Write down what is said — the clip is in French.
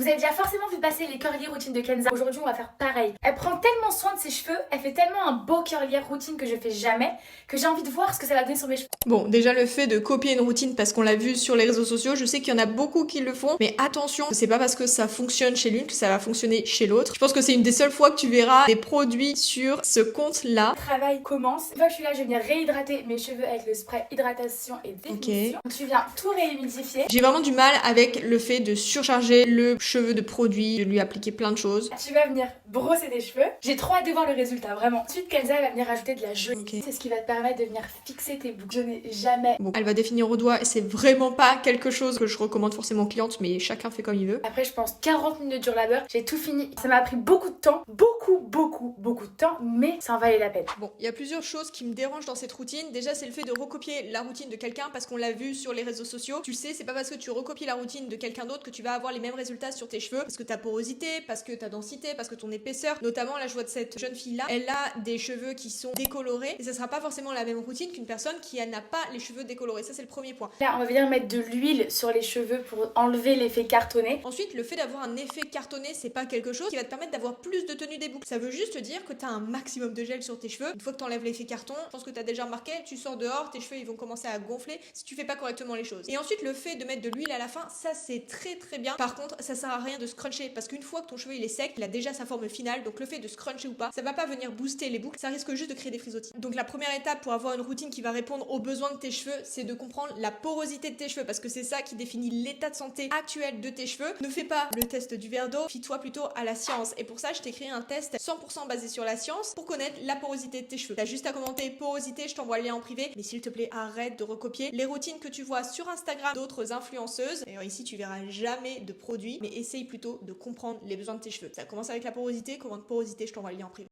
Vous avez déjà forcément vu passer les curly routines de Kenza. Aujourd'hui, on va faire pareil. Elle prend tellement soin de ses cheveux, elle fait tellement un beau curly routine que je fais jamais, que j'ai envie de voir ce que ça va donner sur mes cheveux. Bon, déjà le fait de copier une routine parce qu'on l'a vu sur les réseaux sociaux, je sais qu'il y en a beaucoup qui le font, mais attention, c'est pas parce que ça fonctionne chez l'une que ça va fonctionner chez l'autre. Je pense que c'est une des seules fois que tu verras des produits sur ce compte-là. Le travail commence. Une fois que je suis là, je vais venir réhydrater mes cheveux avec le spray hydratation et définition. Donc tu viens tout réhumidifier. J'ai vraiment du mal avec le fait de surcharger le cheveu de produits, de lui appliquer plein de choses. Tu vas venir brosser tes cheveux. J'ai trop hâte de voir le résultat, vraiment. Ensuite, Kenza va venir ajouter de la gelée. C'est ce qui va te permettre de venir fixer tes boucles. Je n'ai jamais. Bon, elle va définir au doigt et c'est vraiment pas quelque chose que je recommande forcément aux clientes, mais chacun fait comme il veut. Après, je pense 40 minutes de labeur. J'ai tout fini. Ça m'a pris beaucoup de temps. Beaucoup de temps. Mais ça en valait la peine. Bon, il y a plusieurs choses qui me dérangent dans cette routine. Déjà, c'est le fait de recopier la routine de quelqu'un parce qu'on l'a vu sur les réseaux sociaux. Tu le sais, c'est pas parce que tu recopies la routine de quelqu'un d'autre que tu vas avoir les mêmes résultats sur tes cheveux. Parce que ta porosité, parce que ta densité, parce que ton épaisseur. Notamment, là, je vois de cette jeune fille-là, elle a des cheveux qui sont décolorés. Et ça sera pas forcément la même routine qu'une personne qui n'a pas les cheveux décolorés. Ça, c'est le premier point. Là, on va venir mettre de l'huile sur les cheveux pour enlever l'effet cartonné. Ensuite, le fait d'avoir un effet cartonné, c'est pas quelque chose qui va te permettre d'avoir plus de tenue des boucles. Ça veut juste dire que t'as un maximum de gel sur tes cheveux. Une fois que t'enlèves l'effet carton, je pense que t'as déjà remarqué, tu sors dehors, tes cheveux ils vont commencer à gonfler si tu fais pas correctement les choses. Et ensuite, le fait de mettre de l'huile à la fin, ça c'est très bien. Par contre, ça sert à rien de scruncher parce qu'une fois que ton cheveu il est sec, il a déjà sa forme finale. Donc le fait de scruncher ou pas, ça va pas venir booster les boucles, ça risque juste de créer des frisottis. Donc la première étape pour avoir une routine qui va répondre aux besoins de tes cheveux, c'est de comprendre la porosité de tes cheveux parce que c'est ça qui définit l'état de santé actuel de tes cheveux. Ne fais pas le test du verre d'eau, fie-toi plutôt à la science. Et pour ça, je t'ai créé un test 100% basé sur la science pour connaître la porosité de tes cheveux. T'as juste à commenter porosité, je t'envoie le lien en privé. Mais s'il te plaît, arrête de recopier les routines que tu vois sur Instagram d'autres influenceuses. D'ailleurs, ici, tu verras jamais de produits, mais essaye plutôt de comprendre les besoins de tes cheveux. Ça commence avec la porosité, comment de porosité, je t'envoie le lien en privé.